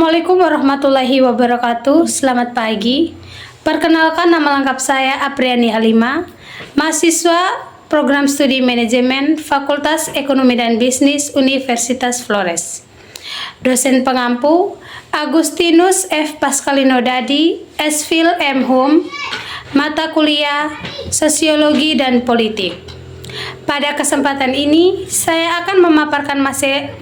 Assalamualaikum warahmatullahi wabarakatuh. Selamat pagi. Perkenalkan, nama lengkap saya Apriani Halima, mahasiswa Program Studi Manajemen Fakultas Ekonomi dan Bisnis Universitas Flores. Dosen pengampu Agustinus F. Pascalino Dadi, S.Phil M. Hum, mata kuliah Sosiologi dan Politik. Pada kesempatan ini, saya akan memaparkan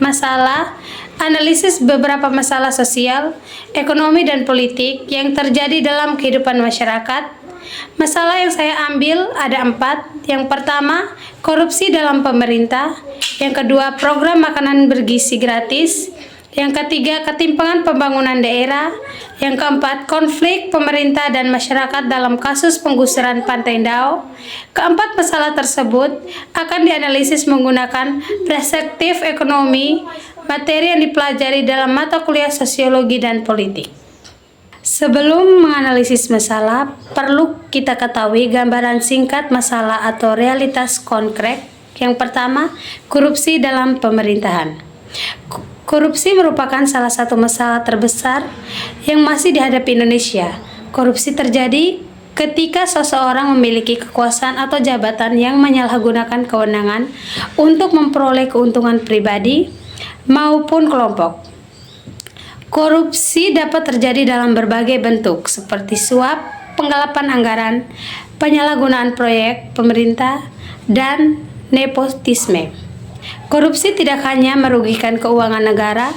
masalah analisis beberapa masalah sosial, ekonomi, dan politik yang terjadi dalam kehidupan masyarakat. Masalah yang saya ambil ada 4. Yang pertama, korupsi dalam pemerintah. Yang kedua, program makanan bergizi gratis. Yang ketiga, ketimpangan pembangunan daerah. Yang keempat, konflik pemerintah dan masyarakat dalam kasus penggusuran Pantai Ndao. Keempat masalah tersebut akan dianalisis menggunakan perspektif ekonomi, materi yang dipelajari dalam mata kuliah sosiologi dan politik. Sebelum menganalisis masalah, perlu kita ketahui gambaran singkat masalah atau realitas konkret. Yang pertama, korupsi dalam pemerintahan. Korupsi merupakan salah satu masalah terbesar yang masih dihadapi Indonesia. Korupsi terjadi ketika seseorang memiliki kekuasaan atau jabatan yang menyalahgunakan kewenangan untuk memperoleh keuntungan pribadi maupun kelompok. Korupsi dapat terjadi dalam berbagai bentuk seperti suap, penggelapan anggaran, penyalahgunaan proyek pemerintah, dan nepotisme. Korupsi tidak hanya merugikan keuangan negara,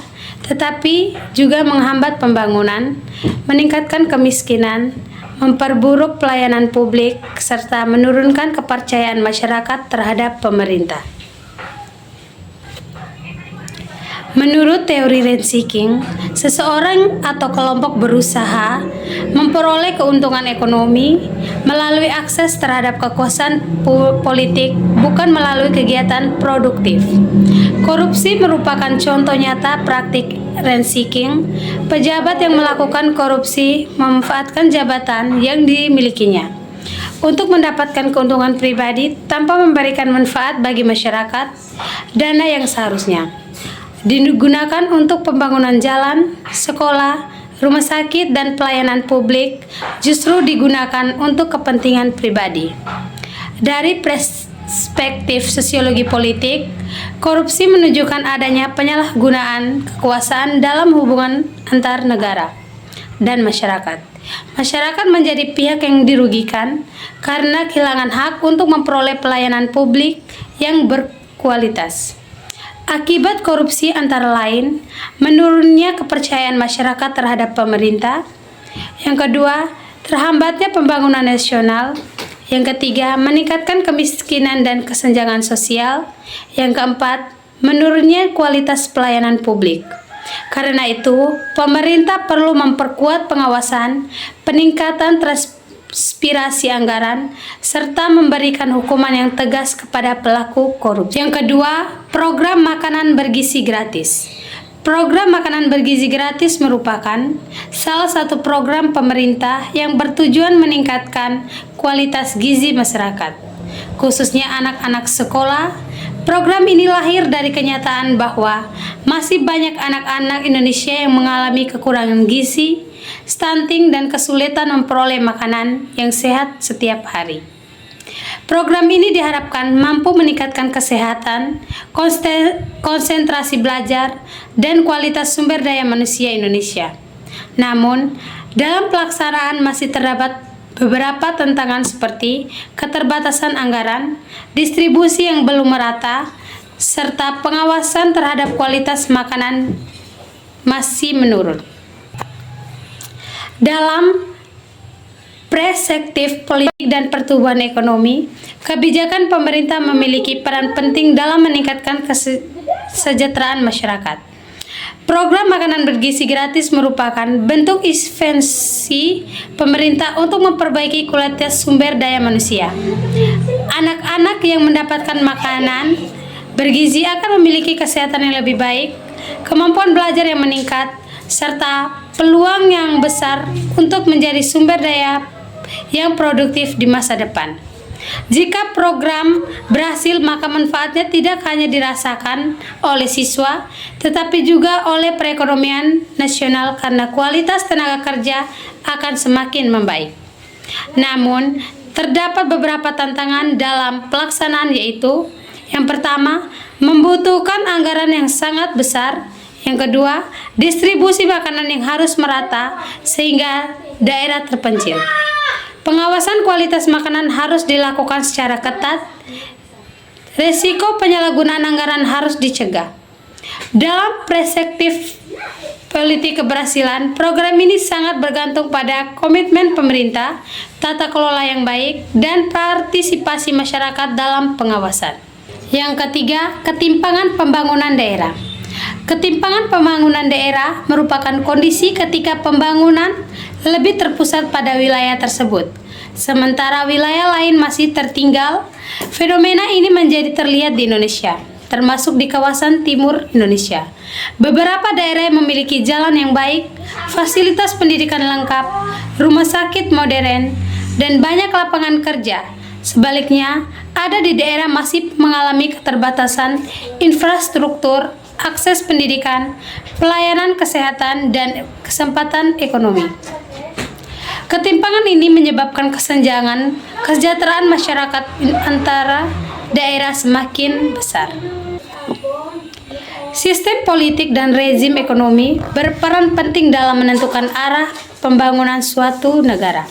tetapi juga menghambat pembangunan, meningkatkan kemiskinan, memperburuk pelayanan publik, serta menurunkan kepercayaan masyarakat terhadap pemerintah. Menurut teori rent seeking, seseorang atau kelompok berusaha memperoleh keuntungan ekonomi melalui akses terhadap kekuasaan politik, bukan melalui kegiatan produktif. Korupsi merupakan contoh nyata praktik rent seeking. Pejabat yang melakukan korupsi memanfaatkan jabatan yang dimilikinya untuk mendapatkan keuntungan pribadi tanpa memberikan manfaat bagi masyarakat. Dana yang seharusnya digunakan untuk pembangunan jalan, sekolah, rumah sakit, dan pelayanan publik justru digunakan untuk kepentingan pribadi. Dari perspektif sosiologi politik, korupsi menunjukkan adanya penyalahgunaan kekuasaan dalam hubungan antar negara dan masyarakat. Masyarakat menjadi pihak yang dirugikan karena kehilangan hak untuk memperoleh pelayanan publik yang berkualitas. Akibat korupsi antara lain, menurunnya kepercayaan masyarakat terhadap pemerintah. Yang kedua, terhambatnya pembangunan nasional. Yang ketiga, meningkatkan kemiskinan dan kesenjangan sosial. Yang keempat, menurunnya kualitas pelayanan publik. Karena itu, pemerintah perlu memperkuat pengawasan, peningkatan transparansi anggaran, serta memberikan hukuman yang tegas kepada pelaku korupsi. Yang kedua, program makanan bergizi gratis. Program makanan bergizi gratis merupakan salah satu program pemerintah yang bertujuan meningkatkan kualitas gizi masyarakat, khususnya anak-anak sekolah. Program ini lahir dari kenyataan bahwa masih banyak anak-anak Indonesia yang mengalami kekurangan gizi, stunting, dan kesulitan memperoleh makanan yang sehat setiap hari. Program ini diharapkan mampu meningkatkan kesehatan, konsentrasi belajar, dan kualitas sumber daya manusia Indonesia. Namun, dalam pelaksanaan masih terdapat beberapa tantangan seperti keterbatasan anggaran, distribusi yang belum merata, serta pengawasan terhadap kualitas makanan masih menurun. Dalam perspektif politik dan pertumbuhan ekonomi, kebijakan pemerintah memiliki peran penting dalam meningkatkan kesejahteraan masyarakat. Program makanan bergizi gratis merupakan bentuk intervensi pemerintah untuk memperbaiki kualitas sumber daya manusia. Anak-anak yang mendapatkan makanan bergizi akan memiliki kesehatan yang lebih baik, kemampuan belajar yang meningkat, serta peluang yang besar untuk menjadi sumber daya yang produktif di masa depan. Jika program berhasil, maka manfaatnya tidak hanya dirasakan oleh siswa, tetapi juga oleh perekonomian nasional karena kualitas tenaga kerja akan semakin membaik. Namun, terdapat beberapa tantangan dalam pelaksanaan, yaitu yang pertama, membutuhkan anggaran yang sangat besar. Yang kedua, distribusi makanan yang harus merata sehingga daerah terpencil. Pengawasan kualitas makanan harus dilakukan secara ketat. Risiko penyalahgunaan anggaran harus dicegah. Dalam perspektif politik keberhasilan, program ini sangat bergantung pada komitmen pemerintah, tata kelola yang baik, dan partisipasi masyarakat dalam pengawasan. Yang ketiga, ketimpangan pembangunan daerah. Ketimpangan pembangunan daerah merupakan kondisi ketika pembangunan lebih terpusat pada wilayah tersebut, sementara wilayah lain masih tertinggal. Fenomena ini menjadi terlihat di Indonesia, termasuk di kawasan timur Indonesia. Beberapa daerah yang memiliki jalan yang baik, fasilitas pendidikan lengkap, rumah sakit modern, dan banyak lapangan kerja. Sebaliknya, ada di daerah masih mengalami keterbatasan infrastruktur, akses pendidikan, pelayanan kesehatan, dan kesempatan ekonomi. Ketimpangan ini menyebabkan kesenjangan kesejahteraan masyarakat antara daerah semakin besar. Sistem politik dan rezim ekonomi berperan penting dalam menentukan arah pembangunan suatu negara.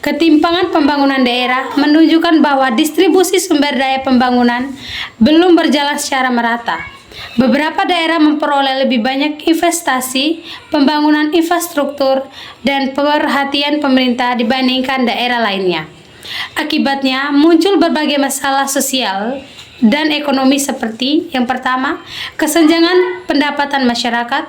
Ketimpangan pembangunan daerah menunjukkan bahwa distribusi sumber daya pembangunan belum berjalan secara merata. Beberapa daerah memperoleh lebih banyak investasi, pembangunan infrastruktur, dan perhatian pemerintah dibandingkan daerah lainnya. Akibatnya, muncul berbagai masalah sosial dan ekonomi seperti yang pertama, kesenjangan pendapatan masyarakat.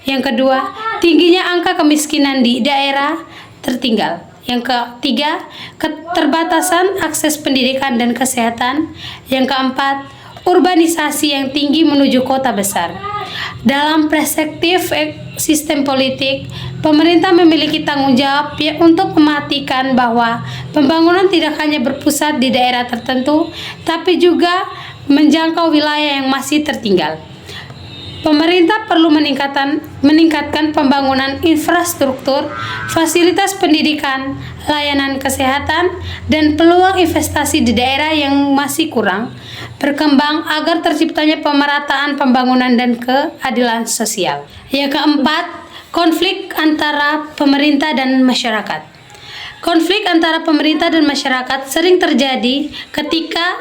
Yang kedua, tingginya angka kemiskinan di daerah tertinggal. Yang ketiga, keterbatasan akses pendidikan dan kesehatan. Yang keempat, urbanisasi yang tinggi menuju kota besar. Dalam perspektif sistem politik, pemerintah memiliki tanggung jawab untuk memastikan bahwa pembangunan tidak hanya berpusat di daerah tertentu, tapi juga menjangkau wilayah yang masih tertinggal. Pemerintah perlu meningkatkan pembangunan infrastruktur, fasilitas pendidikan, layanan kesehatan, dan peluang investasi di daerah yang masih kurang berkembang agar terciptanya pemerataan pembangunan dan keadilan sosial. Yang keempat, konflik antara pemerintah dan masyarakat. Konflik antara pemerintah dan masyarakat sering terjadi ketika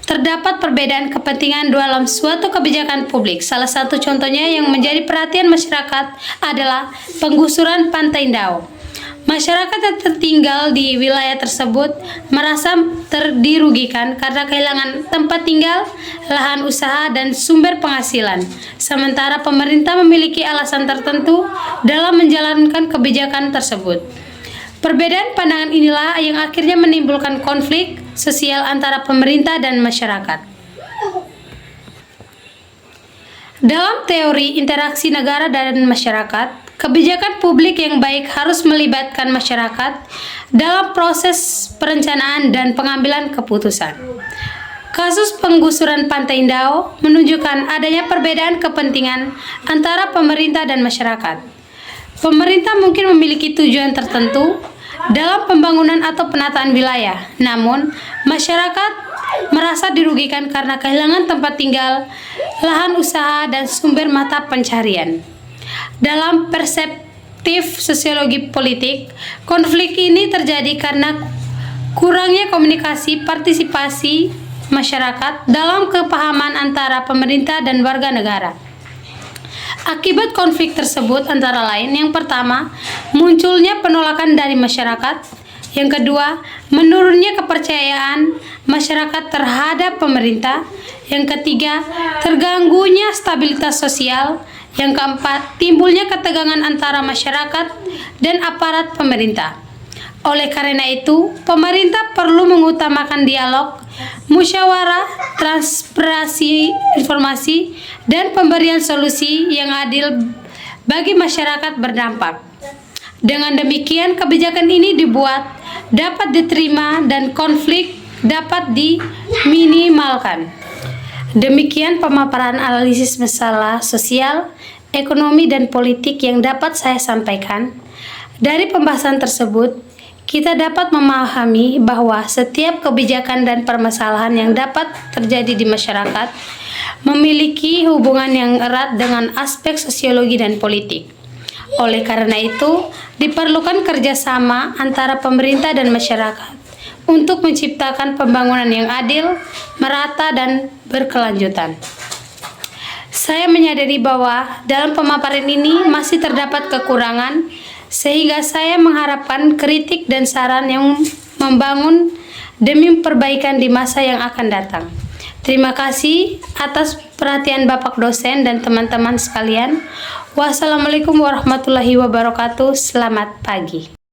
terdapat perbedaan kepentingan dalam suatu kebijakan publik. Salah satu contohnya yang menjadi perhatian masyarakat adalah penggusuran Pantai Ndao. Masyarakat yang tertinggal di wilayah tersebut merasa dirugikan karena kehilangan tempat tinggal, lahan usaha, dan sumber penghasilan. Sementara pemerintah memiliki alasan tertentu dalam menjalankan kebijakan tersebut. Perbedaan pandangan inilah yang akhirnya menimbulkan konflik sosial antara pemerintah dan masyarakat. Dalam teori interaksi negara dan masyarakat, kebijakan publik yang baik harus melibatkan masyarakat dalam proses perencanaan dan pengambilan keputusan. Kasus penggusuran Pantai Ndao menunjukkan adanya perbedaan kepentingan antara pemerintah dan masyarakat. Pemerintah mungkin memiliki tujuan tertentu dalam pembangunan atau penataan wilayah, namun masyarakat merasa dirugikan karena kehilangan tempat tinggal, lahan usaha, dan sumber mata pencarian. Dalam perspektif sosiologi politik, konflik ini terjadi karena kurangnya komunikasi partisipasi masyarakat dalam kepahaman antara pemerintah dan warga negara. Akibat konflik tersebut antara lain, yang pertama, munculnya penolakan dari masyarakat. Yang kedua, menurunnya kepercayaan masyarakat terhadap pemerintah. Yang ketiga, terganggunya stabilitas sosial. Yang keempat, timbulnya ketegangan antara masyarakat dan aparat pemerintah. Oleh karena itu, pemerintah perlu mengutamakan dialog, musyawarah, transparansi informasi, dan pemberian solusi yang adil bagi masyarakat berdampak. Dengan demikian, kebijakan ini dibuat dapat diterima dan konflik dapat diminimalkan. Demikian pemaparan analisis masalah sosial, ekonomi, dan politik yang dapat saya sampaikan. Dari pembahasan tersebut, kita dapat memahami bahwa setiap kebijakan dan permasalahan yang dapat terjadi di masyarakat memiliki hubungan yang erat dengan aspek sosiologi dan politik. Oleh karena itu, diperlukan kerjasama antara pemerintah dan masyarakat untuk menciptakan pembangunan yang adil, merata, dan berkelanjutan. Saya menyadari bahwa dalam pemaparan ini masih terdapat kekurangan, sehingga saya mengharapkan kritik dan saran yang membangun demi perbaikan di masa yang akan datang. Terima kasih atas perhatian Bapak dosen dan teman-teman sekalian. Wassalamualaikum warahmatullahi wabarakatuh. Selamat pagi.